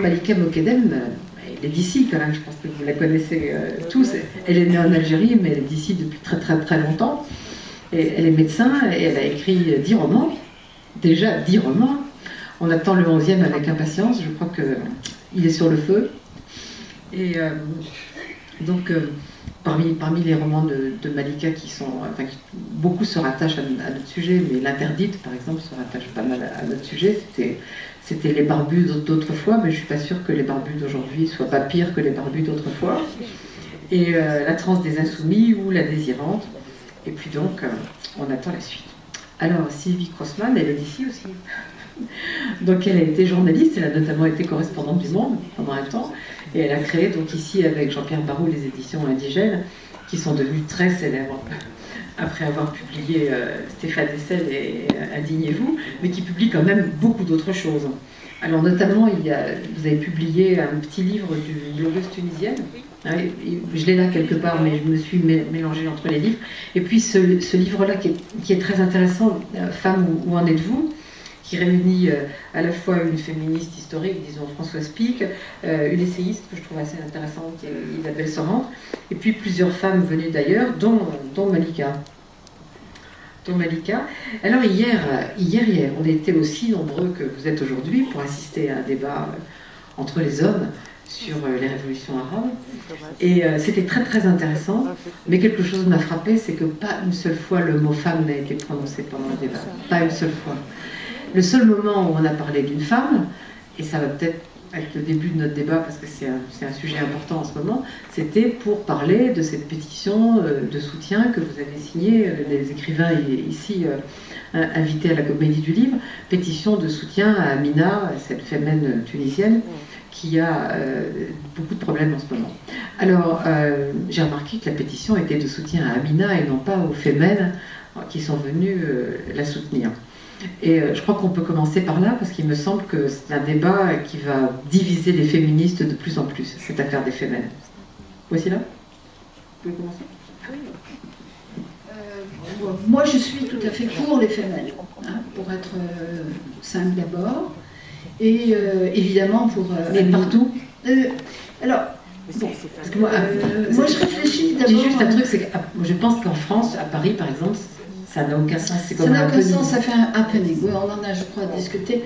Malika Mokedem, elle est d'ici quand même, je pense que vous la connaissez tous. Elle est née en Algérie, mais elle est d'ici depuis très très très longtemps. Et elle est médecin et elle a écrit 10 romans. Déjà 10 romans. On attend le 11e avec impatience, je crois qu'il est sur le feu. Et donc, parmi les romans de Malika beaucoup se rattachent à notre sujet, mais L'Interdite, par exemple, se rattache pas mal à notre sujet. C'était Les Barbus d'autrefois, mais je ne suis pas sûre que Les Barbus d'aujourd'hui soient pas pires que Les Barbus d'autrefois. Et La Transe des Insoumis ou La Désirante. Et puis donc, on attend la suite. Alors, Sylvie Crossman, elle est d'ici aussi. Donc, elle a été journaliste, elle a notamment été correspondante du Monde pendant un temps. Et elle a créé donc ici avec Jean-Pierre Barou les éditions Indigènes, qui sont devenues très célèbres après avoir publié Stéphane Hessel et Indignez-vous, mais qui publient quand même beaucoup d'autres choses. Alors notamment, vous avez publié un petit livre d'une blogueuse tunisienne. Je l'ai là quelque part, mais je me suis mélangée entre les livres. Et puis ce livre-là qui est très intéressant, Femmes, où en êtes-vous ? Qui réunit à la fois une féministe historique, disons Françoise Pic, une essayiste que je trouve assez intéressante, qui est Isabelle Sorante, et puis plusieurs femmes venues d'ailleurs, dont Malika. Alors hier, on était aussi nombreux que vous êtes aujourd'hui pour assister à un débat entre les hommes sur les révolutions arabes. Et c'était très très intéressant, mais quelque chose m'a frappé, c'est que pas une seule fois le mot femme n'a été prononcé pendant le débat. Pas une seule fois. Le seul moment où on a parlé d'une femme, et ça va peut-être être le début de notre débat parce que c'est un sujet important en ce moment, c'était pour parler de cette pétition de soutien que vous avez signée, les écrivains ici invités à la Comédie du Livre, pétition de soutien à Amina, cette fémène tunisienne, qui a beaucoup de problèmes en ce moment. Alors, j'ai remarqué que la pétition était de soutien à Amina et non pas aux fémènes qui sont venues la soutenir. Et je crois qu'on peut commencer par là, parce qu'il me semble que c'est un débat qui va diviser les féministes de plus en plus, cette affaire des fémènes. Voici là. Vous pouvez commencer ? Moi, je suis tout à fait pour les fémènes, pour être simple d'abord, et évidemment pour... Mais partout alors, bon, parce que moi, je réfléchis d'abord... J'ai juste un truc, c'est que je pense qu'en France, à Paris par exemple, ça n'a aucun sens. Ça n'a aucun sens, ça fait un happening. Oui, on en a, je crois, discuté.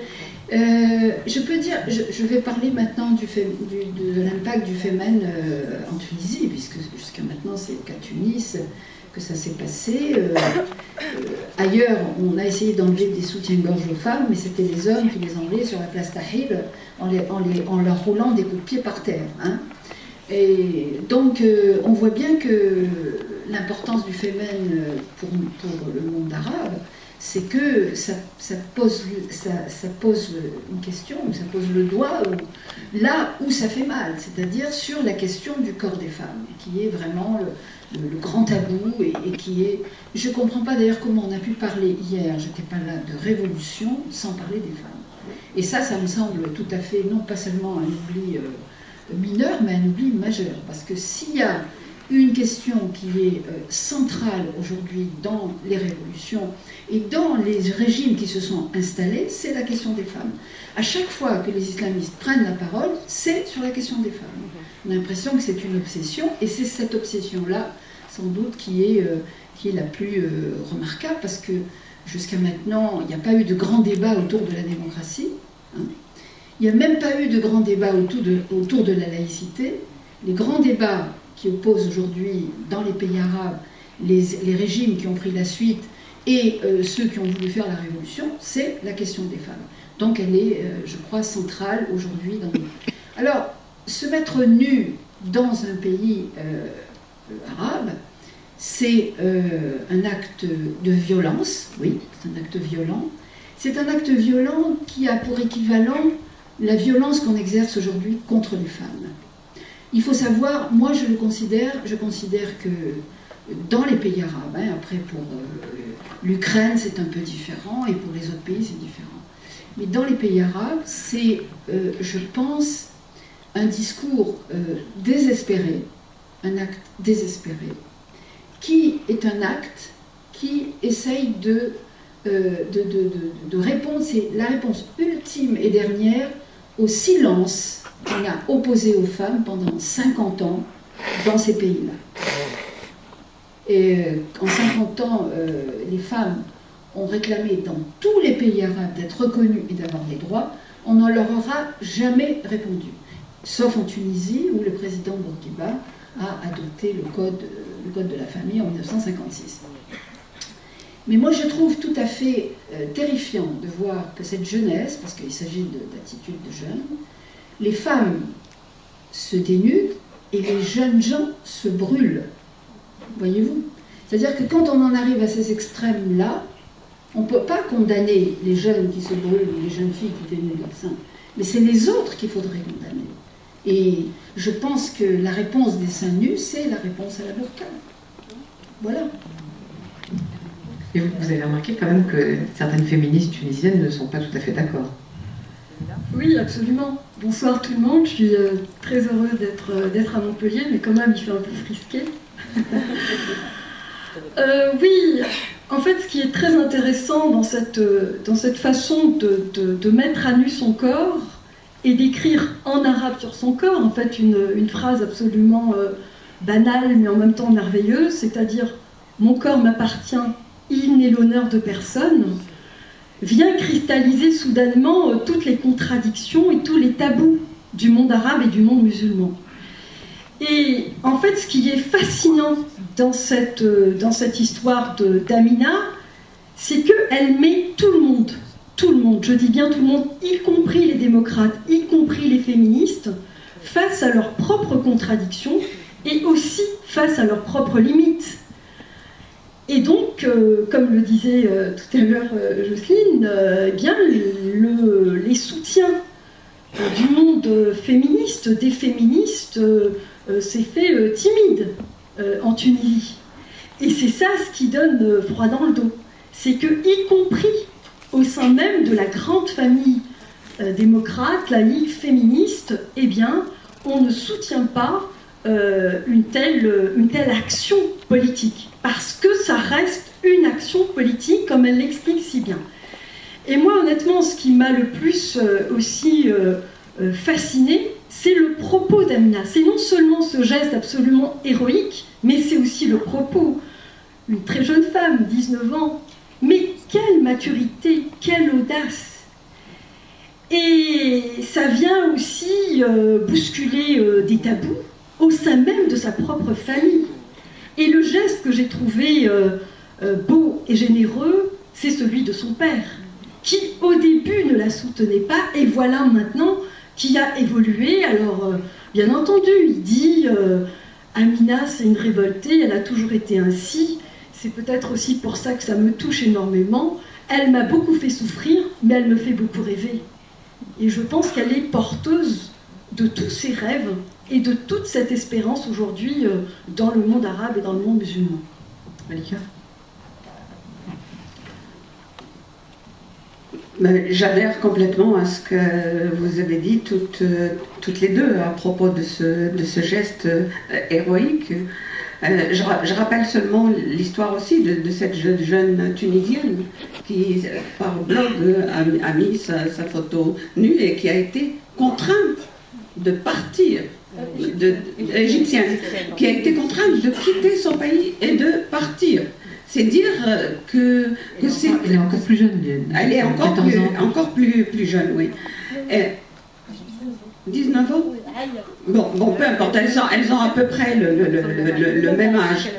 Je peux dire, je vais parler maintenant de l'impact du Femen en Tunisie, puisque jusqu'à maintenant c'est qu'à Tunis que ça s'est passé. Ailleurs, on a essayé d'enlever des soutiens-gorge aux femmes, mais c'était les hommes qui les enlevaient sur la place Tahrir en leur roulant des coups de pied par terre. Hein. Et donc, on voit bien que l'importance du Femen pour le monde arabe, c'est que ça pose une question, ça pose le doigt là où ça fait mal, c'est-à-dire sur la question du corps des femmes, qui est vraiment le grand tabou et qui est... Je ne comprends pas d'ailleurs comment on a pu parler hier, j'étais pas là, de révolution sans parler des femmes. Et ça me semble tout à fait, non pas seulement un oubli mineur, mais un oubli majeur, parce que s'il y a une question qui est centrale aujourd'hui dans les révolutions et dans les régimes qui se sont installés, c'est la question des femmes. À chaque fois que les islamistes prennent la parole, c'est sur la question des femmes. On a l'impression que c'est une obsession, et c'est cette obsession-là, sans doute, qui est la plus remarquable, parce que jusqu'à maintenant, il n'y a pas eu de grand débat autour de la démocratie. Hein. Il n'y a même pas eu de grand débat autour de la laïcité. Les grands débats qui opposent aujourd'hui dans les pays arabes les régimes qui ont pris la suite et ceux qui ont voulu faire la révolution, c'est la question des femmes. Donc elle est, je crois, centrale aujourd'hui. Alors, se mettre nu dans un pays arabe, c'est un acte de violence, oui, c'est un acte violent. C'est un acte violent qui a pour équivalent la violence qu'on exerce aujourd'hui contre les femmes. Il faut savoir, moi je considère que dans les pays arabes, hein, après pour l'Ukraine c'est un peu différent et pour les autres pays c'est différent, mais dans les pays arabes c'est, je pense, un discours désespéré, un acte désespéré, qui est un acte qui essaye de répondre, c'est la réponse ultime et dernière au silence qu'on a opposé aux femmes pendant 50 ans dans ces pays-là. Et en 50 ans, les femmes ont réclamé dans tous les pays arabes d'être reconnues et d'avoir des droits. On ne leur aura jamais répondu, sauf en Tunisie où le président Bourguiba a adopté le code de la famille en 1956. Mais moi je trouve tout à fait terrifiant de voir que cette jeunesse, parce qu'il s'agit d'attitudes de jeunes, les femmes se dénudent et les jeunes gens se brûlent. Voyez-vous? C'est-à-dire que quand on en arrive à ces extrêmes-là, on ne peut pas condamner les jeunes qui se brûlent ou les jeunes filles qui dénudent leurs seins, mais c'est les autres qu'il faudrait condamner. Et je pense que la réponse des seins nus, c'est la réponse à la burqa. Voilà. Et vous avez remarqué quand même que certaines féministes tunisiennes ne sont pas tout à fait d'accord. Oui, absolument. Bonsoir tout le monde, je suis très heureuse d'être à Montpellier, mais quand même il fait un peu frisqué. Oui, en fait ce qui est très intéressant dans cette façon de mettre à nu son corps et d'écrire en arabe sur son corps, en fait une phrase absolument banale mais en même temps merveilleuse, c'est-à-dire « mon corps m'appartient, il n'est l'honneur de personne », vient cristalliser soudainement toutes les contradictions et tous les tabous du monde arabe et du monde musulman. Et en fait, ce qui est fascinant dans cette histoire d'Amina, c'est qu'elle met tout le monde, je dis bien tout le monde, y compris les démocrates, y compris les féministes, face à leurs propres contradictions et aussi face à leurs propres limites. Et donc, comme le disait tout à l'heure Jocelyne, eh bien, les soutiens du monde féministe, des féministes, s'est fait timide en Tunisie. Et c'est ça ce qui donne froid dans le dos. C'est que, y compris au sein même de la grande famille démocrate, la Ligue féministe, eh bien, on ne soutient pas une telle action politique. Parce que ça reste une action politique, comme elle l'explique si bien. Et moi, honnêtement, ce qui m'a le plus aussi fasciné, c'est le propos d'Amina. C'est non seulement ce geste absolument héroïque, mais c'est aussi le propos. Une très jeune femme, 19 ans, mais quelle maturité, quelle audace. Et ça vient aussi bousculer des tabous au sein même de sa propre famille. Et le geste que j'ai trouvé beau et généreux, c'est celui de son père, qui au début ne la soutenait pas, et voilà maintenant qui a évolué. Alors, bien entendu, il dit Amina, c'est une révoltée, elle a toujours été ainsi, c'est peut-être aussi pour ça que ça me touche énormément. Elle m'a beaucoup fait souffrir, mais elle me fait beaucoup rêver. Et je pense qu'elle est porteuse de tous ses rêves et de toute cette espérance aujourd'hui dans le monde arabe et dans le monde musulman. Malika ? J'adhère complètement à ce que vous avez dit toutes les deux à propos de ce geste héroïque. Je rappelle seulement l'histoire aussi de cette jeune Tunisienne qui, par blog, a mis sa photo nue et qui a été contrainte de partir, égyptienne, qui a été contrainte de quitter son pays et de partir. C'est dire que c'est... Elle est encore plus jeune. Elle est encore plus jeune, oui. 19 ans. Bon, peu importe, elles ont à peu près le même âge.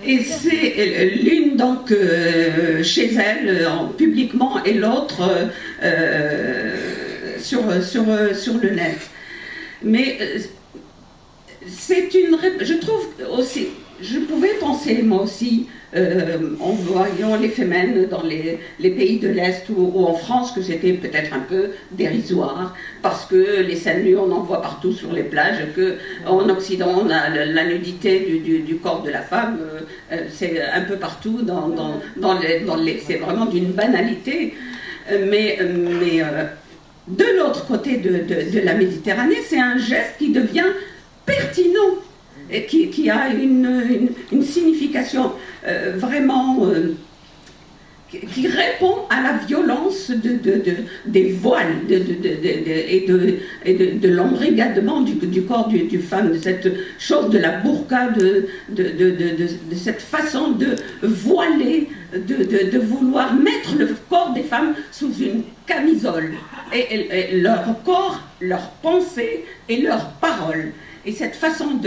Et c'est l'une donc chez elle, publiquement, et l'autre sur le net. Mais c'est une... Je trouve aussi... Je pouvais penser, moi aussi, en voyant les femmes dans les pays de l'Est ou en France, que c'était peut-être un peu dérisoire, parce que les seins nus, on en voit partout sur les plages, qu'en Occident, on a la nudité du corps de la femme, c'est un peu partout, c'est vraiment d'une banalité. Mais de l'autre côté de la Méditerranée, c'est un geste qui devient pertinent, et qui a une signification vraiment qui répond à la violence des voiles et de l'embrigadement du corps du femme, de cette chose de la burqa, de cette façon de voiler, de vouloir mettre le corps des femmes sous une camisole, et leur corps, leurs pensées et leurs paroles. Et cette façon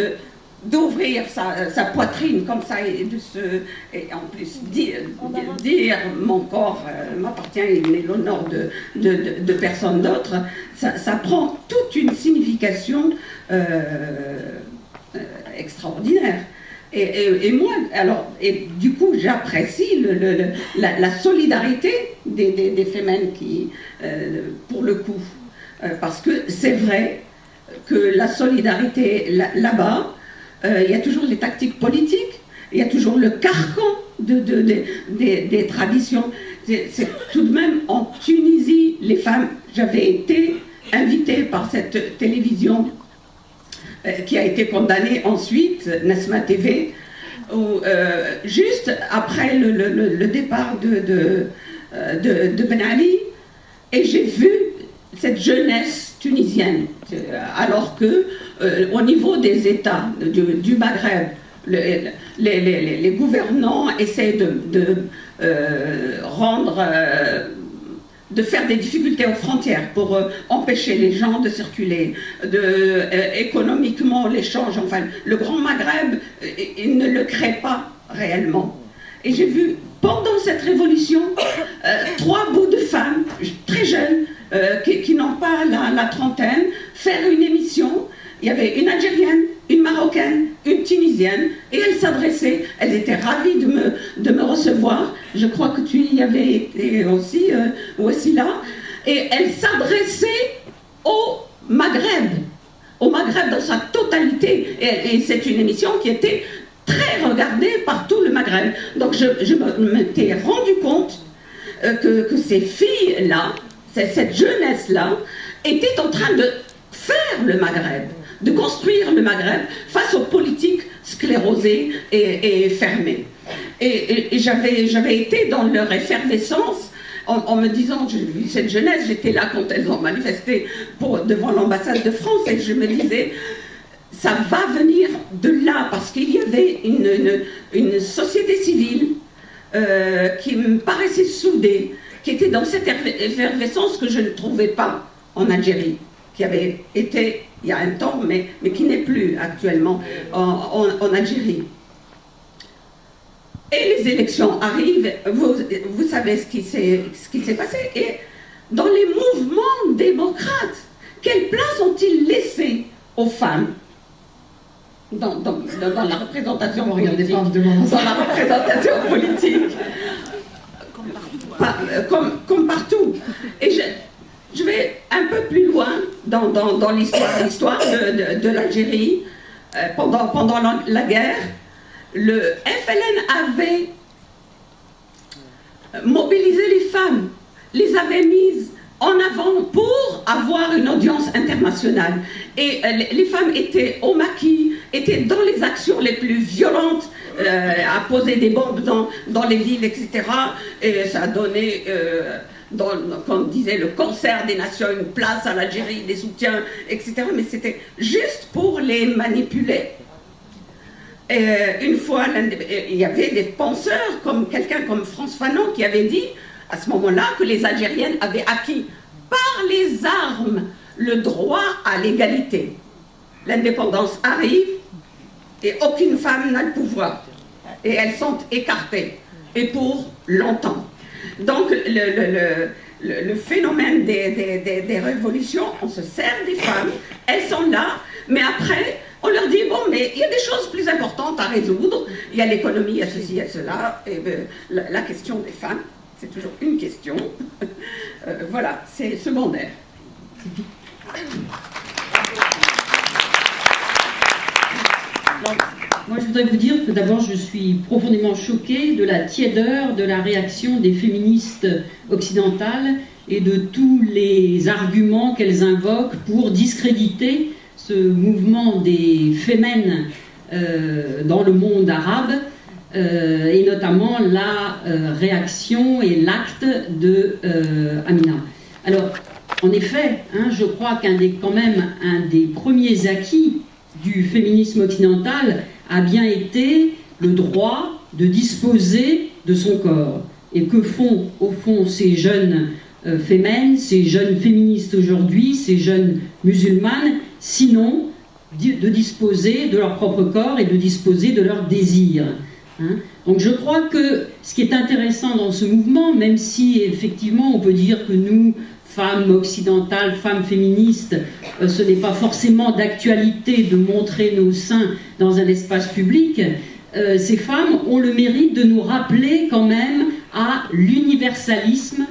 d'ouvrir sa poitrine comme ça et en plus dire mon corps m'appartient, il n'est l'honneur de personne d'autre, ça prend toute une signification extraordinaire. Et moi, alors, et du coup, j'apprécie la solidarité des femmes qui, pour le coup, parce que c'est vrai que la solidarité là-bas, il y a toujours les tactiques politiques, il y a toujours le carcan des traditions. C'est tout de même en Tunisie, les femmes, j'avais été invitée par cette télévision qui a été condamnée ensuite, Nesma TV, où, juste après le départ de Ben Ali, et j'ai vu cette jeunesse tunisienne, alors que au niveau des États du Maghreb, les gouvernants essaient de faire des difficultés aux frontières pour empêcher les gens de circuler, économiquement l'échange, enfin le Grand Maghreb, il ne le crée pas réellement. Et j'ai vu pendant cette révolution 3 bouts de femmes très jeunes qui n'ont pas la trentaine faire une émission. Il y avait une Algérienne, une Marocaine, une Tunisienne, et elles étaient ravies de me recevoir. Je crois que tu y avais été aussi là. Et elles s'adressaient au Maghreb dans sa totalité. Et c'est une émission qui était très regardée par tout le Maghreb. Donc je m'étais rendu compte que ces filles-là, cette jeunesse-là, étaient en train de faire le Maghreb, de construire le Maghreb face aux politiques sclérosées et fermées. Et j'avais été dans leur effervescence en me disant, j'ai vu cette jeunesse, j'étais là quand elles ont manifesté devant l'ambassade de France, et je me disais, ça va venir de là, parce qu'il y avait une société civile qui me paraissait soudée, qui était dans cette effervescence que je ne trouvais pas en Algérie, qui avait été il y a un temps, mais qui n'est plus actuellement en Algérie. Et les élections arrivent, vous savez ce qui s'est passé, et dans les mouvements démocrates, quelle place ont-ils laissé aux femmes dans la représentation politique, comme partout. Et je vais un peu plus loin dans l'histoire de l'Algérie. Pendant la guerre, le FLN avait mobilisé les femmes, les avait mises en avant pour avoir une audience internationale. Et les femmes étaient au maquis, étaient dans les actions les plus violentes, à poser des bombes dans les villes, etc. Et ça a donné, comme disait le concert des nations, une place à l'Algérie, des soutiens, etc. Mais c'était juste pour les manipuler. Et une fois, il y avait des penseurs, comme quelqu'un comme Frantz Fanon, qui avait dit à ce moment-là que les Algériennes avaient acquis par les armes le droit à l'égalité. L'indépendance arrive et aucune femme n'a le pouvoir. Et elles sont écartées. Et pour longtemps. Donc le phénomène des révolutions, on se sert des femmes, elles sont là, mais après on leur dit bon, mais il y a des choses plus importantes à résoudre, il y a l'économie, il y a ceci, il y a cela, et la question des femmes, c'est toujours une question, voilà, c'est secondaire. Donc, moi, je voudrais vous dire que d'abord, je suis profondément choquée de la tiédeur de la réaction des féministes occidentales et de tous les arguments qu'elles invoquent pour discréditer ce mouvement des fémènes dans le monde arabe, et notamment la réaction et l'acte de Amina. Alors, en effet, hein, je crois qu'un des premiers acquis du féminisme occidental a bien été le droit de disposer de son corps. Et que font, au fond, ces jeunes fémènes, ces jeunes féministes aujourd'hui, ces jeunes musulmanes, sinon de disposer de leur propre corps et de disposer de leurs désirs. Hein. Donc je crois que ce qui est intéressant dans ce mouvement, même si effectivement on peut dire que nous, femmes occidentales, femmes féministes, ce n'est pas forcément d'actualité de montrer nos seins dans un espace public, ces femmes ont le mérite de nous rappeler quand même à l'universalisme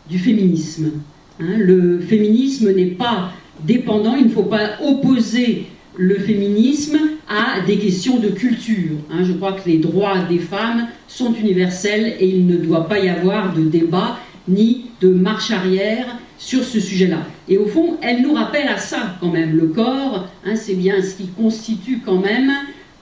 du féminisme. Hein, le féminisme n'est pas dépendant, il ne faut pas opposer le féminisme à des questions de culture. Hein, je crois que les droits des femmes sont universels et il ne doit pas y avoir de débat ni de marche arrière sur ce sujet-là. Et au fond, elle nous rappelle à ça quand même. Le corps, hein, c'est bien ce qui constitue quand même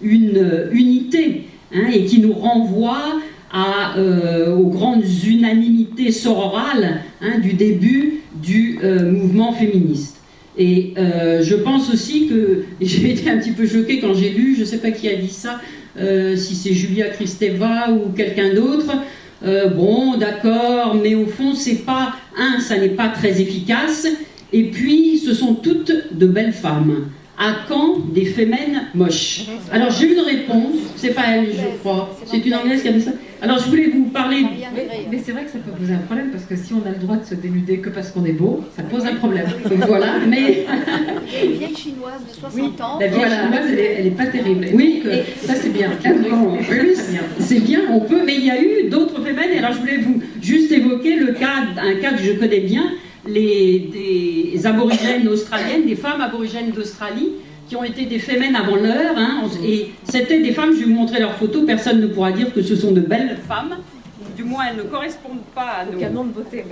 une unité, hein, et qui nous renvoie aux grandes unanimités sororales, hein, du début du mouvement féministe. Et je pense aussi que j'ai été un petit peu choquée quand j'ai lu, je ne sais pas qui a dit ça, si c'est Julia Kristeva ou quelqu'un d'autre, bon d'accord, mais au fond c'est pas, ça n'est pas très efficace, et puis ce sont toutes de belles femmes. À quand des fémènes moches? Alors j'ai une réponse, c'est pas elle je crois, c'est une anglaise qui a dit ça. Alors je voulais vous parler... Mais c'est vrai que ça peut poser un problème, parce que si on a le droit de se dénuder que parce qu'on est beau, ça pose un problème. Voilà, mais... Il y a une vieille chinoise de 60 ans. La vieille chinoise, elle est pas terrible. Oui, donc, ça c'est bien. C'est bien, on peut, mais il y a eu d'autres fémènes, et alors je voulais vous juste évoquer un cas que je connais bien, des aborigènes australiennes, des femmes aborigènes d'Australie, qui ont été des fémènes avant l'heure, hein, et c'était des femmes, je vais vous montrer leurs photos, personne ne pourra dire que ce sont de belles femmes, du moins elles ne correspondent pas à nos canons de beauté,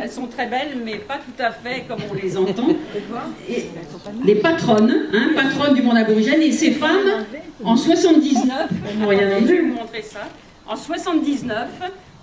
elles sont très belles, mais pas tout à fait comme on les entend. Et les patronnes, hein, patronnes du monde aborigène, et ces femmes, en 79, je vais vous montrer ça, en 79,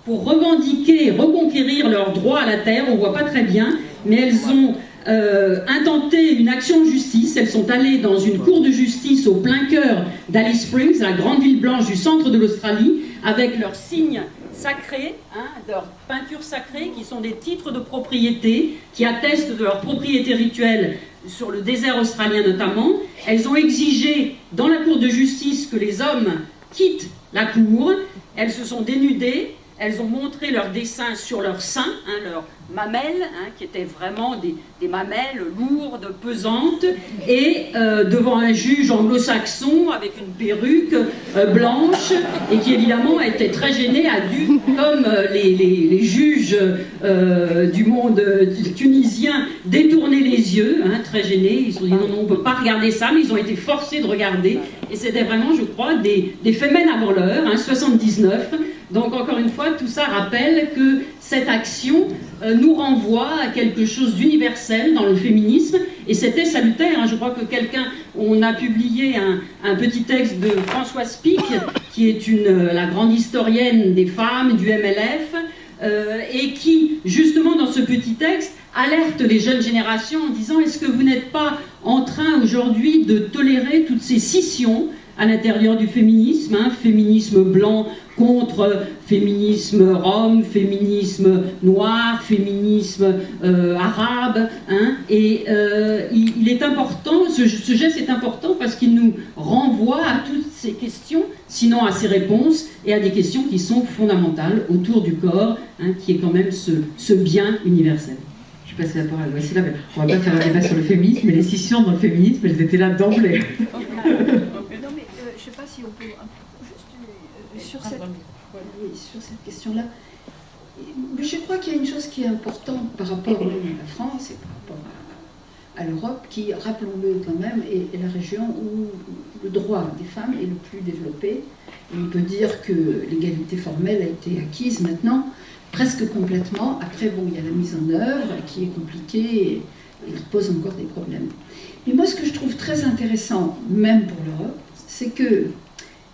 pour revendiquer et reconquérir leur droit à la terre, on ne voit pas très bien, mais elles ont intenté une action de justice. Elles sont allées dans une cour de justice au plein cœur d'Alice Springs, la grande ville blanche du centre de l'Australie, avec leurs signes sacrés, hein, leurs peintures sacrées, qui sont des titres de propriété, qui attestent de leur propriété rituelle sur le désert australien notamment. Elles ont exigé dans la cour de justice que les hommes quittent la cour. Elles se sont dénudées. Elles ont montré leurs dessins sur leurs seins, hein, leurs mamelles, hein, qui étaient vraiment des mamelles lourdes, pesantes, et devant un juge anglo-saxon avec une perruque blanche, et qui évidemment était très gêné, a dû, comme les juges du monde tunisien, détourner les yeux, hein, très gênés. Ils se sont dit non, on ne peut pas regarder ça, mais ils ont été forcés de regarder. Et c'était vraiment, je crois, des fémènes avant l'heure, hein, 79. Donc encore une fois, tout ça rappelle que cette action nous renvoie à quelque chose d'universel dans le féminisme, et c'était salutaire. Hein. Je crois que on a publié un petit texte de Françoise Pic, qui est la grande historienne des femmes du MLF, et qui, justement dans ce petit texte, alerte les jeunes générations en disant: est-ce que vous n'êtes pas en train aujourd'hui de tolérer toutes ces scissions à l'intérieur du féminisme, hein, féminisme blanc contre féminisme rome, féminisme noir, féminisme arabe, hein, et il est important, ce geste est important parce qu'il nous renvoie à toutes ces questions, sinon à ces réponses, et à des questions qui sont fondamentales autour du corps, hein, qui est quand même ce bien universel. Je passe la parole. Voici là, mais on va pas faire un débat sur le féminisme, mais les scissions dans le féminisme, elles étaient là d'emblée. Non, mais je ne sais pas si on peut juste sur cette question-là. Je crois qu'il y a une chose qui est importante par rapport à la France et par rapport à l'Europe, qui, rappelons-le quand même, est la région où le droit des femmes est le plus développé. Et on peut dire que l'égalité formelle a été acquise maintenant presque complètement. Après, bon, il y a la mise en œuvre qui est compliquée et qui pose encore des problèmes. Mais moi, ce que je trouve très intéressant, même pour l'Europe, c'est que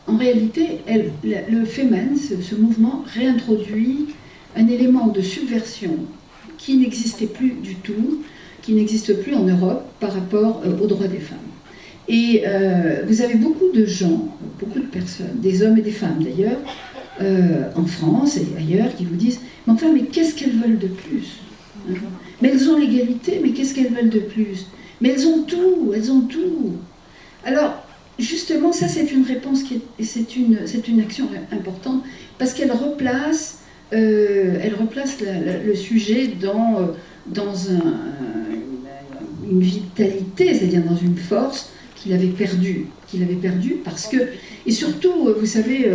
en réalité, le Femen, ce mouvement, réintroduit un élément de subversion qui n'existait plus du tout, qui n'existe plus en Europe par rapport aux droits des femmes. Et vous avez beaucoup de gens, beaucoup de personnes, des hommes et des femmes d'ailleurs, en France et ailleurs, qui vous disent « Mais enfin, mais qu'est-ce qu'elles veulent de plus hein? Mais elles ont l'égalité, mais qu'est-ce qu'elles veulent de plus? Mais elles ont tout, elles ont tout. » Alors, justement, ça c'est une réponse, c'est une action importante, parce qu'elle replace, le sujet dans une vitalité, c'est-à-dire dans une force qu'il avait perdue parce que, et surtout, vous savez,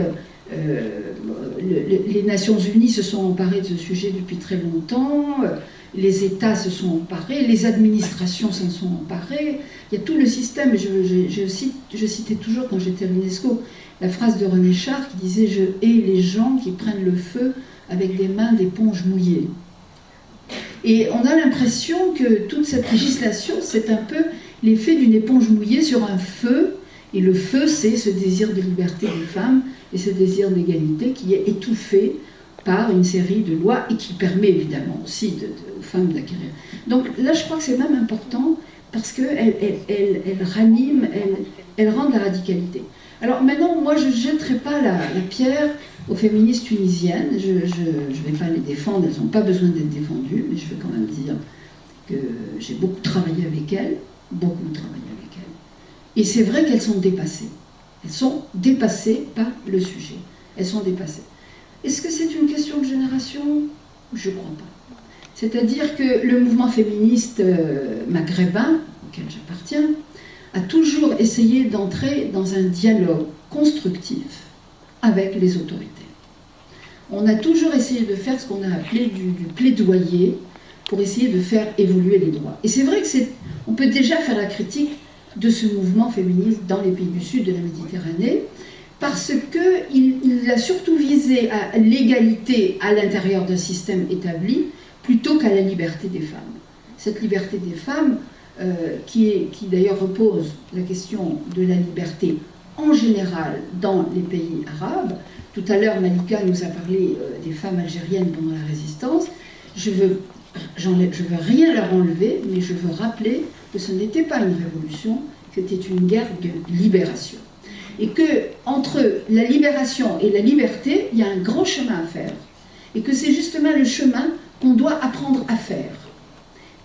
les Nations Unies se sont emparées de ce sujet depuis très longtemps, les États se sont emparés, les administrations s'en sont emparées, il y a tout le système. Je citais toujours, quand j'étais à l'UNESCO, la phrase de René Char qui disait « Je hais les gens qui prennent le feu avec des mains d'éponge mouillées ». Et on a l'impression que toute cette législation, c'est un peu l'effet d'une éponge mouillée sur un feu, et le feu, c'est ce désir de liberté des femmes et ce désir d'égalité qui est étouffé par une série de lois et qui permet évidemment aussi aux femmes d'acquérir. Donc là, je crois que c'est même important parce qu'elle ranime, elle rend de la radicalité. Alors maintenant, moi, je ne jetterai pas la pierre aux féministes tunisiennes, je ne vais pas les défendre, elles n'ont pas besoin d'être défendues, mais je veux quand même dire que j'ai beaucoup travaillé avec elles, et c'est vrai qu'elles sont dépassées. Elles sont dépassées par le sujet. Elles sont dépassées. Est-ce que c'est une question de génération? Je ne crois pas. C'est-à-dire que le mouvement féministe maghrébin, auquel j'appartiens, a toujours essayé d'entrer dans un dialogue constructif avec les autorités. On a toujours essayé de faire ce qu'on a appelé du plaidoyer pour essayer de faire évoluer les droits. Et c'est vrai qu'on peut déjà faire la critique de ce mouvement féministe dans les pays du sud de la Méditerranée, parce qu'il a surtout visé à l'égalité à l'intérieur d'un système établi, plutôt qu'à la liberté des femmes. Cette liberté des femmes, qui d'ailleurs repose la question de la liberté en général dans les pays arabes. Tout à l'heure, Malika nous a parlé des femmes algériennes pendant la résistance. Je veux rien leur enlever, mais je veux rappeler que ce n'était pas une révolution, c'était une guerre de libération. Et que entre la libération et la liberté, il y a un grand chemin à faire. Et que c'est justement le chemin qu'on doit apprendre à faire.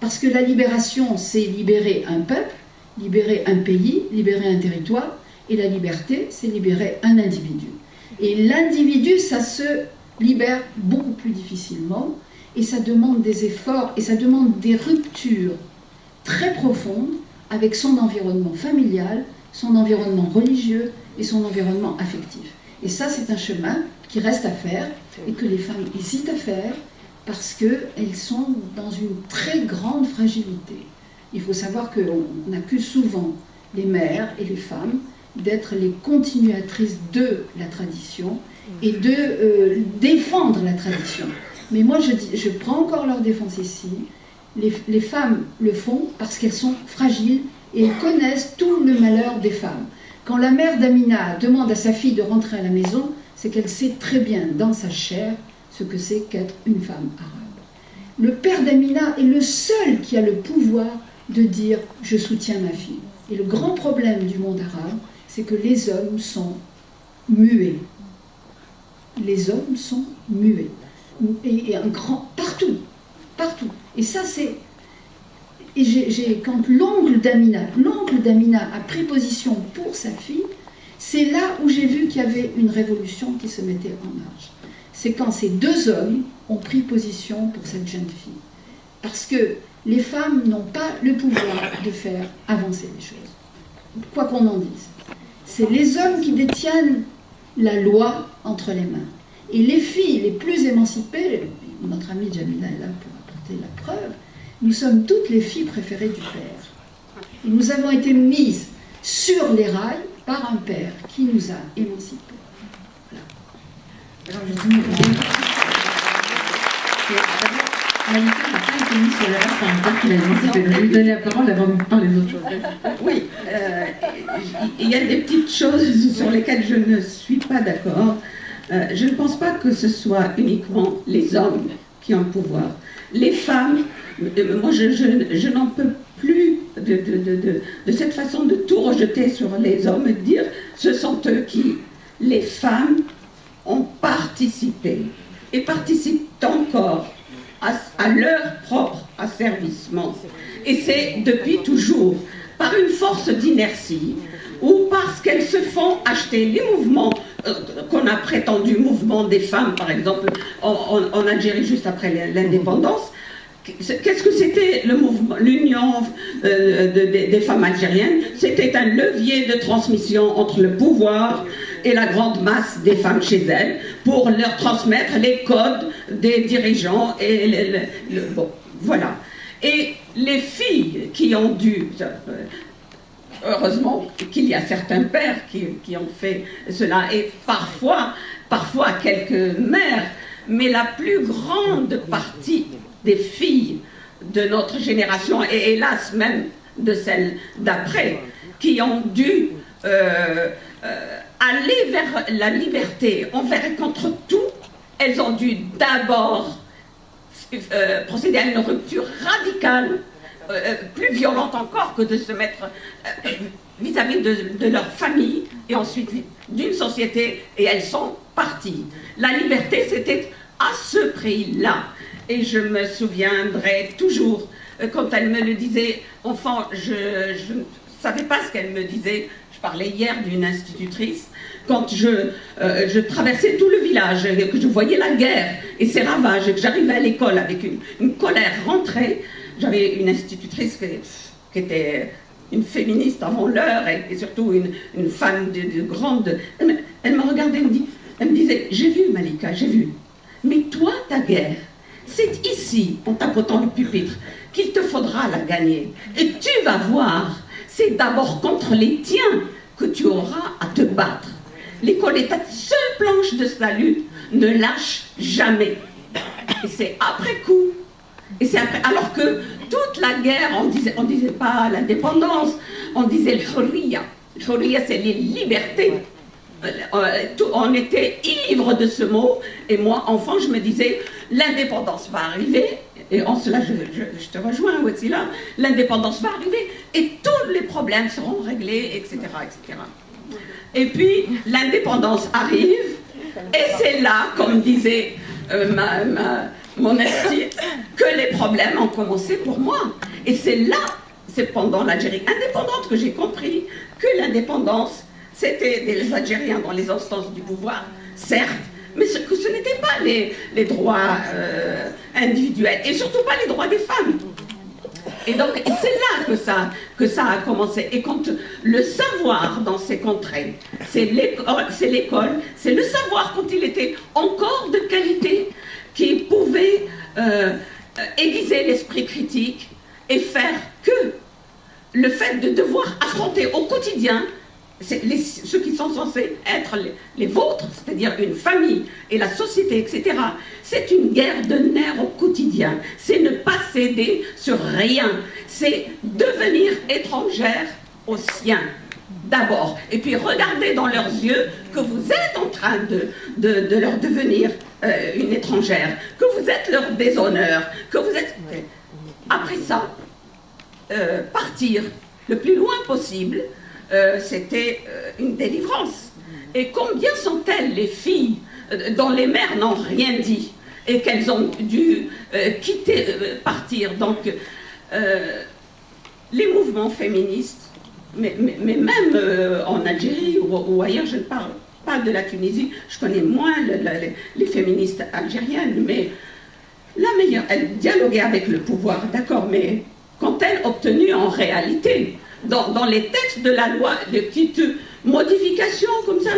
Parce que la libération, c'est libérer un peuple, libérer un pays, libérer un territoire, et la liberté, c'est libérer un individu. Et l'individu, ça se libère beaucoup plus difficilement, et ça demande des efforts, et ça demande des ruptures très profondes avec son environnement familial, son environnement religieux et son environnement affectif. Et ça, c'est un chemin qui reste à faire, et que les femmes hésitent à faire, parce qu'elles sont dans une très grande fragilité. Il faut savoir qu'on accuse souvent les mères et les femmes d'être les continuatrices de la tradition et de défendre la tradition. Mais moi, je prends encore leur défense ici. Les femmes le font parce qu'elles sont fragiles et elles connaissent tout le malheur des femmes. Quand la mère d'Amina demande à sa fille de rentrer à la maison, c'est qu'elle sait très bien dans sa chair ce que c'est qu'être une femme arabe. Le père d'Amina est le seul qui a le pouvoir de dire « je soutiens ma fille ». Et le grand problème du monde arabe, c'est que les hommes sont muets. Les hommes sont muets. Et partout. Et ça, c'est... Quand l'oncle d'Amina a pris position pour sa fille, c'est là où j'ai vu qu'il y avait une révolution qui se mettait en marche. C'est quand ces deux hommes ont pris position pour cette jeune fille. Parce que les femmes n'ont pas le pouvoir de faire avancer les choses. Quoi qu'on en dise. C'est les hommes qui détiennent la loi entre les mains. Et les filles les plus émancipées, notre amie Jamila est là pour apporter la preuve, nous sommes toutes les filles préférées du père. Et nous avons été mises sur les rails par un père qui nous a émancipées. Voilà. Alors, Malika n'a pas question féministe sur la race, c'est un père qui l'a émancipé. Je vais lui donner la parole avant de parler d'autres choses. Oui, il y a des petites choses sur lesquelles je ne suis pas d'accord. Je ne pense pas que ce soit uniquement les hommes qui ont le pouvoir. Les femmes, moi je n'en peux plus de cette façon de tout rejeter sur les hommes et de dire ce sont eux qui, les femmes, ont participé et participent encore à leur propre asservissement. Et c'est depuis toujours, par une force d'inertie, ou parce qu'elles se font acheter les mouvements qu'on a prétendu mouvement des femmes, par exemple, en Algérie juste après l'indépendance. Qu'est-ce que c'était le mouvement, l'union des femmes algériennes? C'était un levier de transmission entre le pouvoir et la grande masse des femmes chez elles pour leur transmettre les codes des dirigeants et bon, voilà. Et les filles qui ont dû, heureusement qu'il y a certains pères qui ont fait cela, et parfois quelques mères, mais la plus grande partie des filles de notre génération, et hélas même de celle d'après, qui ont dû aller vers la liberté envers et contre tout, elles ont dû d'abord procéder à une rupture radicale, plus violente encore que de se mettre vis-à-vis de leur famille et ensuite d'une société, et elles sont parties. La liberté, c'était à ce prix-là. Et je me souviendrai toujours, quand elle me le disait, enfant, je ne savais pas ce qu'elle me disait. Je parlais hier d'une institutrice, quand je traversais tout le village, que je voyais la guerre et ses ravages, et que j'arrivais à l'école avec une colère rentrée. J'avais une institutrice qui était une féministe avant l'heure, et surtout une femme de grande... Elle me regardait, elle me disait, j'ai vu Malika, j'ai vu, mais toi, ta guerre, c'est ici, en tapotant le pupitre, qu'il te faudra la gagner. Et tu vas voir, c'est d'abord contre les tiens que tu auras à te battre. L'école est ta seule planche de salut, ne lâche jamais. Et c'est après coup. Et c'est après, alors que toute la guerre, on disait pas l'indépendance, on disait le hurriya. Le hurriya, c'est les libertés. On était ivre de ce mot, et moi, enfant, je me disais, l'indépendance va arriver, et en cela, je te rejoins, Watsila, l'indépendance va arriver, et tous les problèmes seront réglés, etc., etc. Et puis, l'indépendance arrive, et c'est là, comme disait mon institut, que les problèmes ont commencé pour moi. Et c'est là, c'est pendant l'Algérie indépendante que j'ai compris que l'indépendance, c'était des Algériens dans les instances du pouvoir, certes, mais ce n'étaient pas les droits individuels, et surtout pas les droits des femmes. Et donc, c'est là que ça a commencé. Et quand le savoir dans ces contrées, c'est l'école, c'est le savoir quand il était encore de qualité, qui pouvait aiguiser l'esprit critique et faire que le fait de devoir affronter au quotidien ceux qui sont censés être les vôtres, c'est-à-dire une famille et la société, etc. C'est une guerre de nerfs au quotidien. C'est ne pas céder sur rien. C'est devenir étrangère aux siens, d'abord. Et puis regarder dans leurs yeux que vous êtes en train de leur devenir une étrangère, que vous êtes leur déshonneur, que vous êtes... Après ça, partir le plus loin possible, c'était une délivrance. Et combien sont-elles les filles dont les mères n'ont rien dit et qu'elles ont dû quitter, partir. Donc, les mouvements féministes, mais même en Algérie ou ailleurs, je ne parle pas de la Tunisie, je connais moins les féministes algériennes, mais la meilleure, elles dialoguaient avec le pouvoir, d'accord, mais qu'ont-elles obtenu en réalité ? Dans les textes de la loi, des petites modifications comme ça,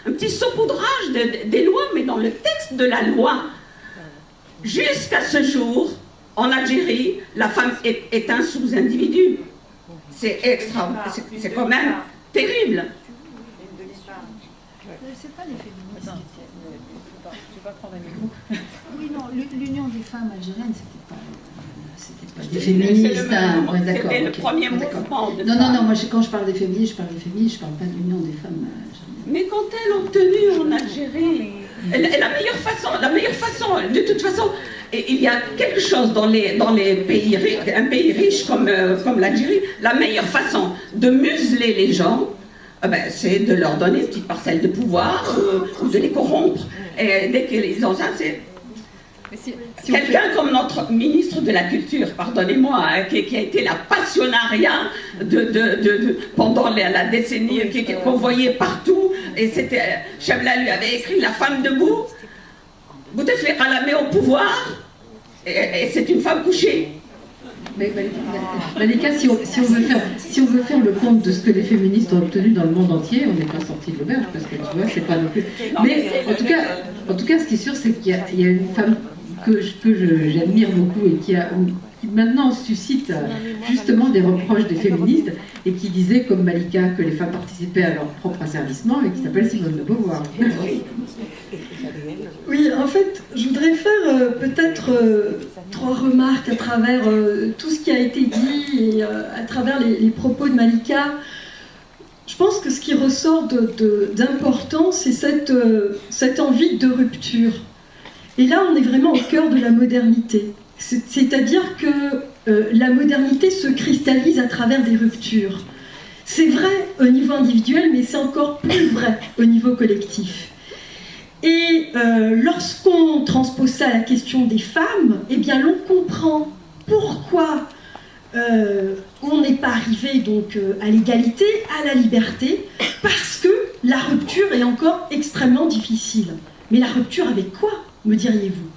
un petit saupoudrage des lois, mais dans le texte de la loi, jusqu'à ce jour, en Algérie, la femme est un sous-individu. C'est c'est quand même terrible. C'est pas les féministes. Oui, non, l'Union des femmes algériennes, c'était pas c'était pas des féministes. Ouais, d'accord. C'était le ok. premier D'accord. mouvement de Non, femmes. moi quand je parle des féministes, je parle pas de l'Union des femmes. Mais quand elles ont tenu en Algérie, la meilleure façon, de toute façon, il y a quelque chose dans les pays riches, un pays riche comme l'Algérie, la meilleure façon de museler les gens, c'est de leur donner une petite parcelle de pouvoir ou de les corrompre. Et dès qu'ils ont ça, c'est... Quelqu'un comme notre ministre de la Culture, pardonnez-moi, qui a été la passionnariat pendant la décennie, qu'on voyait partout, et c'était, Chemla lui avait écrit La femme debout, Bouteflika la met au pouvoir, et c'est une femme couchée. Mais Malika, si on veut faire le compte de ce que les féministes ont obtenu dans le monde entier, on n'est pas sorti de l'auberge, parce que tu vois, c'est pas non plus... Mais en tout cas, ce qui est sûr, c'est qu'il y a une femme que j'admire beaucoup et qui maintenant suscite justement des reproches des féministes et qui disait, comme Malika, que les femmes participaient à leur propre asservissement et qui s'appelle Simone de Beauvoir. Oui, en fait, je voudrais faire peut-être 3 remarques à travers tout ce qui a été dit et à travers les propos de Malika. Je pense que ce qui ressort d'important, c'est cette envie de rupture. Et là, on est vraiment au cœur de la modernité. C'est-à-dire que la modernité se cristallise à travers des ruptures. C'est vrai au niveau individuel, mais c'est encore plus vrai au niveau collectif. Et lorsqu'on transpose ça à la question des femmes, eh bien, l'on comprend pourquoi on n'est pas arrivé donc à l'égalité, à la liberté, parce que la rupture est encore extrêmement difficile. Mais la rupture avec quoi, me diriez-vous?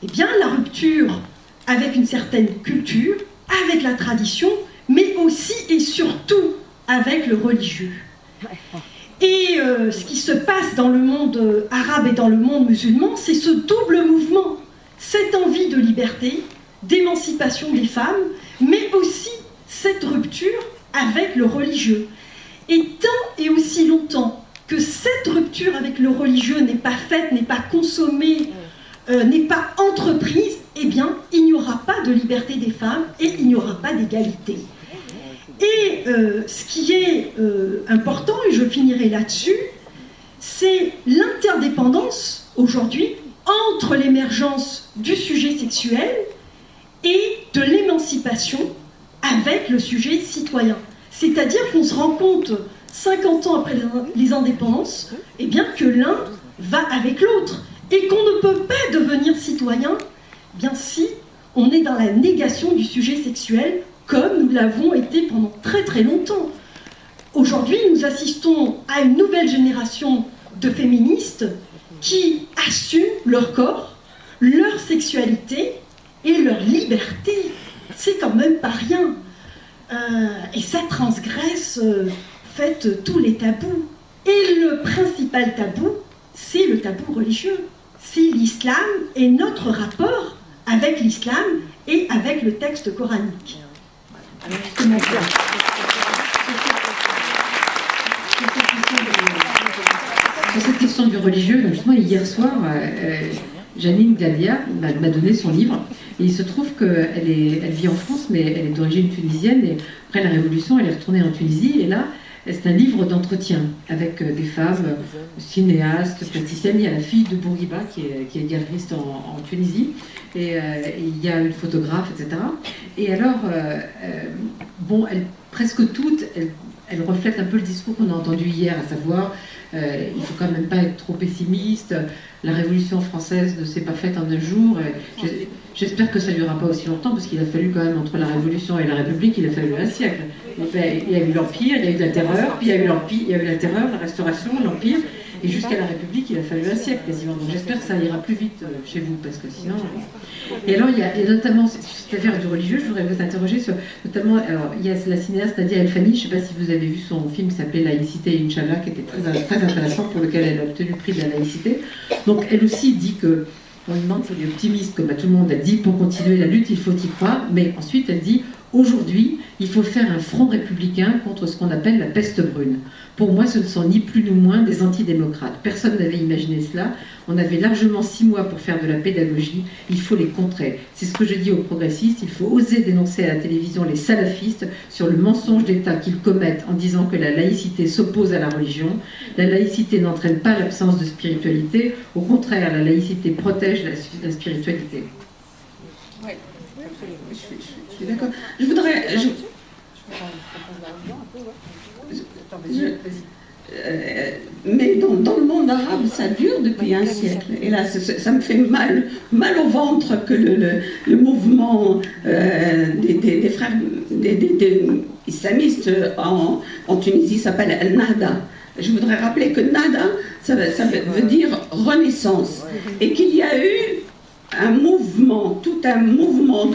Eh bien, la rupture avec une certaine culture, avec la tradition, mais aussi et surtout avec le religieux. Et ce qui se passe dans le monde arabe et dans le monde musulman, c'est ce double mouvement, cette envie de liberté, d'émancipation des femmes, mais aussi cette rupture avec le religieux. Et tant et aussi longtemps que cette rupture avec le religieux n'est pas faite, n'est pas consommée, n'est pas entreprise, eh bien, il n'y aura pas de liberté des femmes et il n'y aura pas d'égalité. Et ce qui est important, et je finirai là-dessus, c'est l'interdépendance aujourd'hui entre l'émergence du sujet sexuel et de l'émancipation avec le sujet citoyen. C'est-à-dire qu'on se rend compte, 50 ans après les indépendances, eh bien que l'un va avec l'autre et qu'on ne peut pas devenir citoyen, eh bien si on est dans la négation du sujet sexuel comme nous l'avons été pendant très très longtemps. Aujourd'hui, nous assistons à une nouvelle génération de féministes qui assument leur corps, leur sexualité et leur liberté. C'est quand même pas rien. Et ça transgresse tous les tabous. Et le principal tabou, c'est le tabou religieux. C'est l'islam et notre rapport avec l'islam et avec le texte coranique. Sur cette question du religieux, donc justement hier soir, Janine Gladia m'a donné son livre. Et il se trouve qu'elle vit en France, mais elle est d'origine tunisienne. Et après la Révolution, elle est retournée en Tunisie. Et là, c'est un livre d'entretien avec des femmes cinéastes, plasticiennes. Il y a la fille de Bourguiba qui est galeriste en Tunisie. Et il y a une photographe, etc. Et alors, presque toutes, elles reflètent un peu le discours qu'on a entendu hier, à savoir, il ne faut quand même pas être trop pessimiste, la Révolution française ne s'est pas faite en un jour. J'espère que ça ne durera pas aussi longtemps, parce qu'il a fallu quand même, entre la Révolution et la République, il a fallu un siècle. Il y a eu l'Empire, il y a eu la Terreur, puis il y a eu l'Empire, il y a eu la Terreur, la Restauration, l'Empire, et jusqu'à la République, il a fallu un siècle quasiment. Donc j'espère que ça ira plus vite chez vous, parce que sinon... Et alors, il y a notamment cette affaire du religieux, je voudrais vous interroger sur... Notamment, alors, il y a la cinéaste Nadia El Fani, je ne sais pas si vous avez vu son film qui s'appelait Laïcité, Inch'Allah, qui était très intéressant, pour lequel elle a obtenu le prix de la laïcité. Donc elle aussi dit que... On lui demande si elle est optimiste, comme à tout le monde. Elle dit, pour continuer la lutte, il faut y croire. Mais ensuite, elle dit, Aujourd'hui, il faut faire un front républicain contre ce qu'on appelle la peste brune. Pour moi, ce ne sont ni plus ni moins des antidémocrates. Personne n'avait imaginé cela. On avait largement 6 mois pour faire de la pédagogie. Il faut les contrer. C'est ce que je dis aux progressistes. Il faut oser dénoncer à la télévision les salafistes sur le mensonge d'État qu'ils commettent en disant que la laïcité s'oppose à la religion. La laïcité n'entraîne pas l'absence de spiritualité. Au contraire, la laïcité protège la spiritualité. Oui, je suis d'accord. Je voudrais... mais dans le monde arabe, ça dure depuis un siècle. Et là, ça me fait mal au ventre que le mouvement des frères des islamistes en Tunisie s'appelle Al-Nahda. Je voudrais rappeler que Nahda, ça veut dire renaissance. Et qu'il y a eu tout un mouvement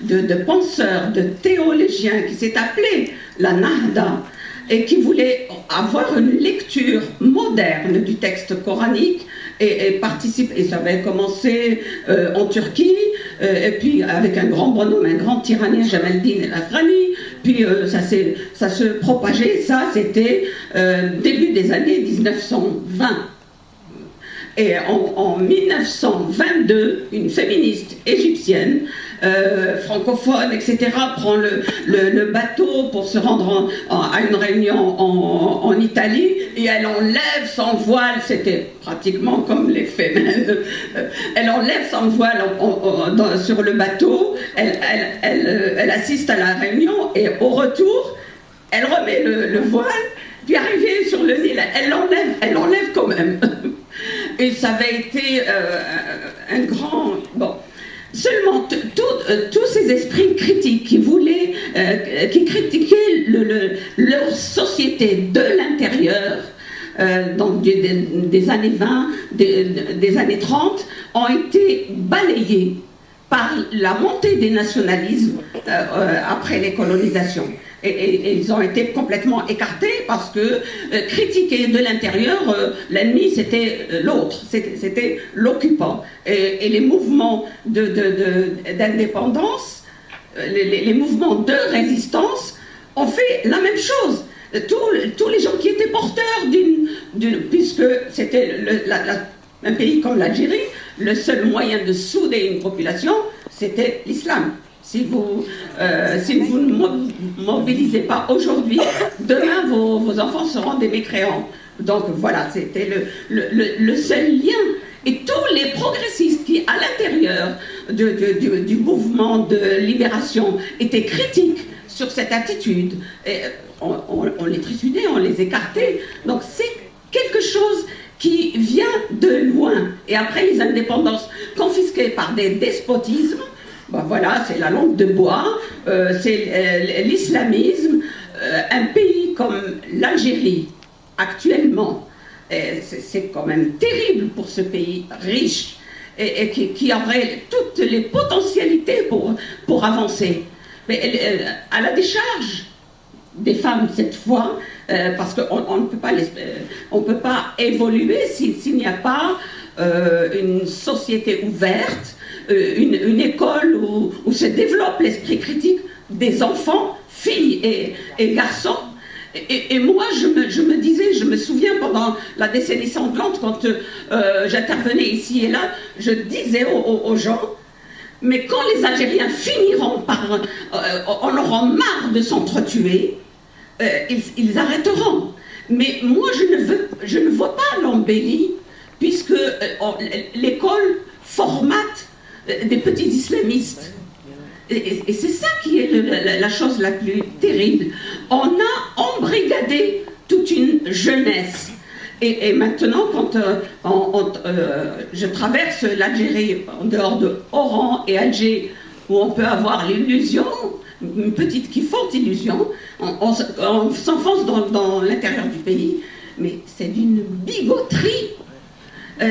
de penseurs, de théologiens qui s'est appelé la Nahda et qui voulait avoir une lecture moderne du texte coranique et participer. Et ça avait commencé en Turquie, et puis avec un grand bonhomme, un grand tyrannien, Jamaldin el-Afghani, puis ça se propageait. Ça, c'était début des années 1920. Et en 1922, une féministe égyptienne, francophone, etc., prend le bateau pour se rendre à une réunion en Italie, et elle enlève son voile. C'était pratiquement comme les fémènes. Elle enlève son voile sur le bateau, elle assiste à la réunion, et au retour, elle remet le voile, puis arrivée sur le Nil, elle l'enlève quand même. Et ça avait été un grand... Bon. Seulement, tous ces esprits critiques qui critiquaient leur société de l'intérieur, donc des années 20, des années 30, ont été balayés par la montée des nationalismes après les colonisations. Et ils ont été complètement écartés parce que critiquer de l'intérieur, l'ennemi c'était l'autre, c'était l'occupant. Et les mouvements d'indépendance, les mouvements de résistance ont fait la même chose. Tous les gens qui étaient porteurs puisque c'était un pays comme l'Algérie, le seul moyen de souder une population, c'était l'islam. Si vous ne mobilisez pas aujourd'hui, demain vos enfants seront des mécréants. Donc voilà, c'était le seul lien. Et tous les progressistes qui, à l'intérieur du mouvement de libération, étaient critiques sur cette attitude, et on les trissudait, on les écartait. Donc c'est quelque chose qui vient de loin. Et après les indépendances confisquées par des despotismes, ben voilà, c'est la langue de bois, c'est l'islamisme. Un pays comme l'Algérie, actuellement, c'est quand même terrible pour ce pays riche et qui aurait toutes les potentialités pour avancer. Mais à la décharge des femmes cette fois, parce qu'on ne peut pas évoluer s'il n'y a pas une société ouverte, une école où se développe l'esprit critique des enfants, filles et garçons. Et moi, je me disais, je me souviens pendant la décennie sanglante, quand j'intervenais ici et là, je disais aux gens, mais quand les Algériens finiront par en auront marre de s'entretuer, ils arrêteront. Mais moi, je ne vois pas l'embellie, puisque l'école formate des petits islamistes. Et c'est ça qui est la chose la plus terrible. On a embrigadé toute une jeunesse. Et maintenant, quand je traverse l'Algérie, en dehors de Oran et Alger, où on peut avoir l'illusion, une petite qui forte illusion, on s'enfonce dans l'intérieur du pays, mais c'est d'une bigoterie.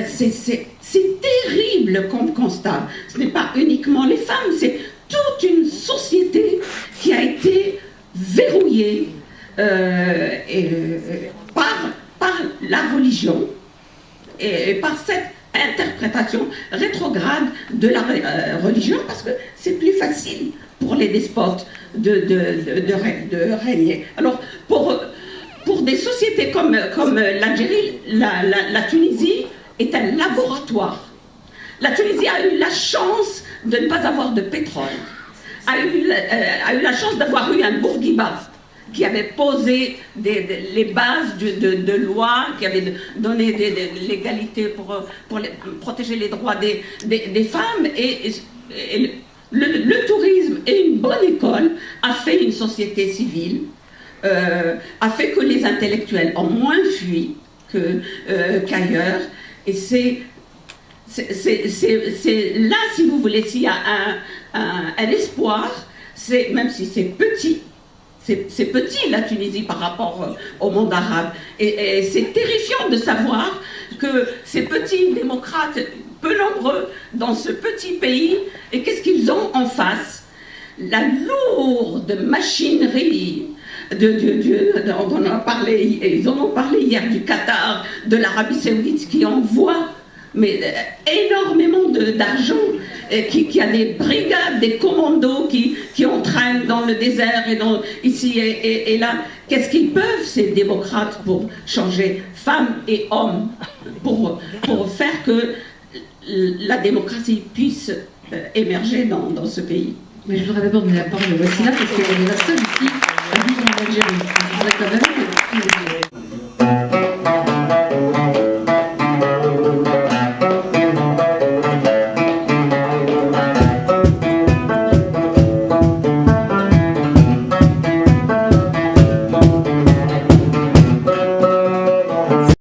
C'est terrible comme constat. Ce n'est pas uniquement les femmes, c'est toute une société qui a été verrouillée par la religion et par cette interprétation rétrograde de la religion, parce que c'est plus facile pour les despotes de régner. Alors, pour des sociétés comme l'Algérie, la Tunisie est un laboratoire. La Tunisie a eu la chance de ne pas avoir de pétrole, a eu la chance d'avoir eu un Bourguiba qui avait posé les bases de loi, qui avait donné l'égalité pour protéger les droits des femmes. Et le tourisme et une bonne école a fait une société civile, a fait que les intellectuels ont moins fui qu'ailleurs. Et c'est là, si vous voulez, s'il y a un espoir, même si c'est petit, c'est petit la Tunisie par rapport au monde arabe. Et c'est terrifiant de savoir que ces petits démocrates, peu nombreux dans ce petit pays, et qu'est-ce qu'ils ont en face? La lourde machinerie ils en ont parlé hier, du Qatar, de l'Arabie Saoudite, qui envoie énormément d'argent, qui a des brigades, des commandos qui entraînent dans le désert ici et là. Qu'est-ce qu'ils peuvent, ces démocrates, pour changer femmes et hommes, pour faire que la démocratie puisse émerger dans ce pays? Mais je voudrais d'abord donner la parole à Wassila, parce qu'elle est la seule ici à vivre en Algérie. Je voudrais quand même que